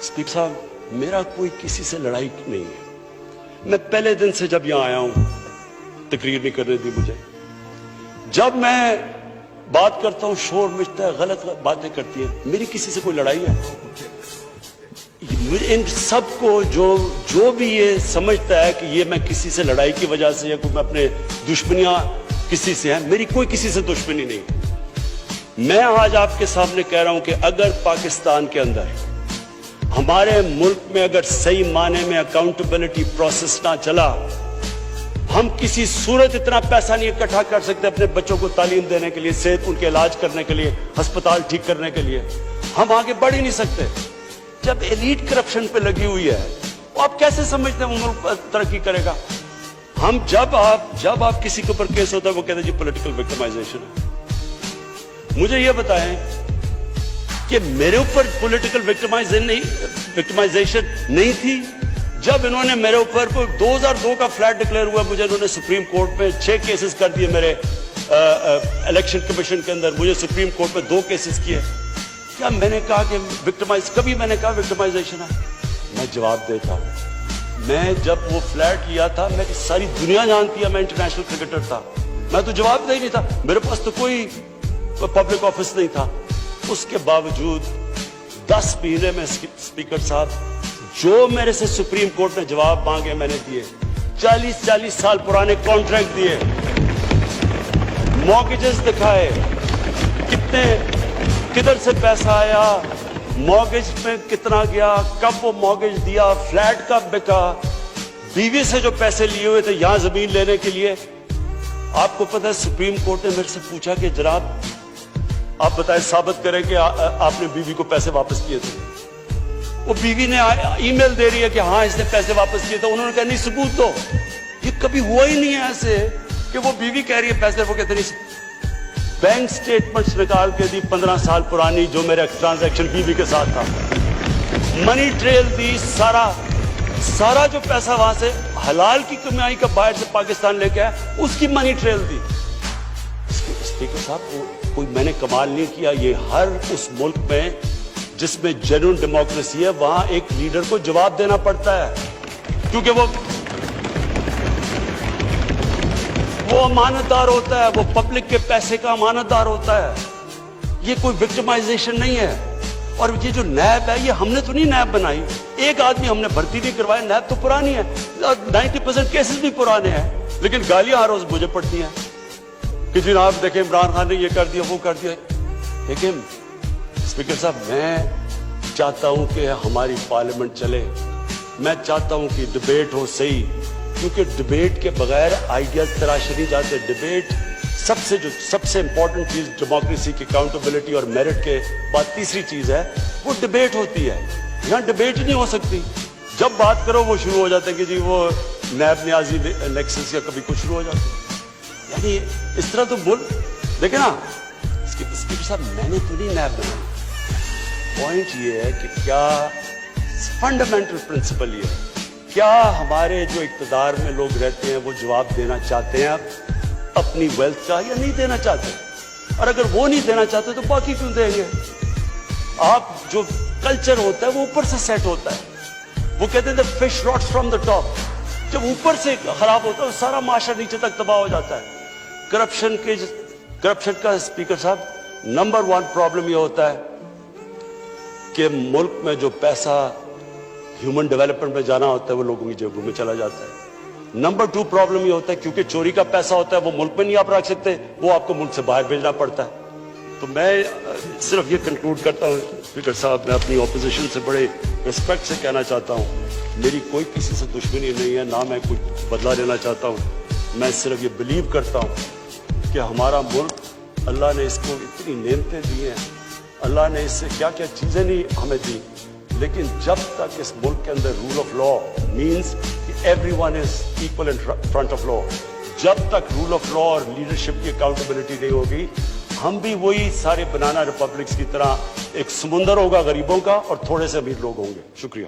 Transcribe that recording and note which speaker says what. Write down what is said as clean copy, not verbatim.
Speaker 1: Speaker साहब, मेरा कोई किसी से लड़ाई नहीं है। मैं पहले दिन से जब यहां आया हूं, तकरीर नहीं करने दी मुझे। जब मैं बात करता हूं शोर मचता है, गलत बातें करती है, मेरी किसी से कोई लड़ाई है? इन सबको जो भी ये समझता है कि ये मैं किसी से लड़ाई की वजह से या कोई मैं अपने दुश्मनियां किसी से है, मेरी कोई किसी से दुश्मनी नहीं। मैं आज आपके सामने कह रहा हूं कि अगर पाकिस्तान के अंदर, हमारे मुल्क में अगर सही माने में अकाउंटेबिलिटी प्रोसेस ना चला, हम किसी सूरत इतना पैसा नहीं इकट्ठा कर सकते अपने बच्चों को तालीम देने के लिए, सेहत उनके इलाज करने के लिए, अस्पताल ठीक करने के लिए। हम आगे बढ़ ही नहीं सकते। जब एलीट करप्शन पे लगी हुई है, वो आप कैसे समझते हैं वो मुल्क तरक्की करेगा? हम जब आप किसी के ऊपर केस होता है, वो कहते हैं जी पॉलिटिकल विक्टिमाइजेशन है। मुझे ये बताएं कि मेरे ऊपर पॉलिटिकल विक्टिमाइजेशन नहीं थी जब इन्होंने मेरे ऊपर 2002 का फ्लैट डिक्लेयर हुआ, मुझे इन्होंने सुप्रीम कोर्ट में 6 केसेस कर दिए। मेरे इलेक्शन कमीशन के अंदर मुझे सुप्रीम कोर्ट में 2 केसेस किए। क्या मैंने कहा कि कभी मैंने कहा विक्टिमाइजेशन है? मैं जवाब देता हूं। मैं जब वो फ्लैट लिया था, मैं सारी दुनिया जानती है मैं इंटरनेशनल क्रिकेटर था, मैं तो जवाब दे ही नहीं था, मेरे पास तो कोई पब्लिक ऑफिस नहीं था। उसके बावजूद 10 महीने में स्पीकर साहब, जो मेरे से सुप्रीम कोर्ट ने जवाब मांगे मैंने दिए। 40 साल पुराने कॉन्ट्रैक्ट दिए, मॉर्गेजेस दिखाए, किधर से पैसा आया, मॉर्गेज में कितना गया, कब वो मॉर्गेज दिया, फ्लैट कब बिका, बीवी से जो पैसे लिए हुए थे यहां जमीन लेने के लिए। आपको पता है सुप्रीम कोर्ट ने मेरे से पूछा कि जनाब आप बताएं, साबित करें कि आपने बीवी को पैसे वापस किए थे। वो बीवी ने ईमेल दे रही है कि हाँ इसने पैसे वापस किए थे। उन्होंने कहा नहीं सबूत दो। ये कभी हुआ ही नहीं है ऐसे कि वो बीवी कह रही है पैसे, वो कहते नहीं। बैंक स्टेटमेंट्स निकाल के दी 15 साल पुरानी, जो मेरा ट्रांजैक्शन बीवी के साथ था, मनी ट्रेल दी, सारा जो पैसा वहां से हलाल की कमाई का बाहर से पाकिस्तान लेके आया, उसकी मनी ट्रेल दी। स्पीकर साहब, कोई मैंने कमाल नहीं किया। ये हर उस मुल्क में जिसमें जेन्युइन डेमोक्रेसी है, वहां एक लीडर को जवाब देना पड़ता है, क्योंकि वो अमानतदार होता है, वो पब्लिक के पैसे का अमानतदार होता है। ये कोई विक्टिमाइजेशन नहीं है। और ये जो नैब है, ये हमने तो नहीं नैब बनाई, एक आदमी हमने भर्ती नहीं करवाया, नैब तो पुरानी है, 90% केसेस भी पुराने हैं, लेकिन गालियां हर रोज मुझे पड़ती हैं कि जनाब देखें इमरान खान ने ये कर दिया, वो कर दिया। लेकिन स्पीकर साहब, मैं चाहता हूं कि हमारी पार्लियामेंट चले, मैं चाहता हूं कि डिबेट हो सही, क्योंकि डिबेट के बगैर आइडियाज तराशे नहीं जाते। डिबेट सबसे इंपॉर्टेंट चीज डेमोक्रेसी की अकाउंटेबिलिटी और मेरिट के बाद तीसरी चीज है, वो डिबेट होती है। यहां डिबेट नहीं हो सकती। जब बात करो वो शुरू हो जाता है कि जी वो नैब न्याजी नेक्सस या कभी कुछ शुरू हो जाता है। यानी इस तरह तो बोल देखे ना स्पीकर साहब, मैंने तो नहीं नैब बनाई। पॉइंट ये है कि क्या फंडामेंटल प्रिंसिपल ये है, क्या हमारे जो इक्तदार में लोग रहते हैं वो जवाब देना चाहते हैं अपनी वेल्थ का, या नहीं देना चाहते? और अगर वो नहीं देना चाहते तो बाकी क्यों देंगे? आप जो कल्चर होता है वो ऊपर से सेट होता है। वो कहते हैं fish rots from the top. जब ऊपर से खराब होता है, सारा माशरा नीचे तक तबाह हो जाता है। करप्शन का स्पीकर साहब नंबर 1 प्रॉब्लम ये होता है कि मुल्क में जो पैसा ह्यूमन डेवलपमेंट में जाना होता है वो लोगों की जेबों में चला जाता है। नंबर 2 प्रॉब्लम ये होता है क्योंकि चोरी का पैसा होता है वो मुल्क में नहीं आप रख सकते, वो आपको मुल्क से बाहर भेजना पड़ता है। तो मैं सिर्फ ये कंक्लूड करता हूँ स्पीकर साहब, मैं अपनी ऑपोजिशन से बड़े रिस्पेक्ट से कहना चाहता हूँ, मेरी कोई किसी से दुश्मनी नहीं है, ना मैं कुछ बदला लेना चाहता हूँ। मैं सिर्फ ये बिलीव करता हूँ कि हमारा मुल्क, अल्लाह ने इसको इतनी नेमतें दी हैं, अल्लाह ने इससे क्या क्या चीज़ें नहीं हमें दी, लेकिन जब तक इस मुल्क के अंदर रूल ऑफ लॉ मीन्स कि everyone is equal in front of law, जब तक रूल ऑफ लॉ और लीडरशिप की अकाउंटेबिलिटी नहीं होगी, हम भी वही सारे बनाना रिपब्लिक्स की तरह एक समुंदर होगा गरीबों का और थोड़े से अमीर लोग होंगे। शुक्रिया।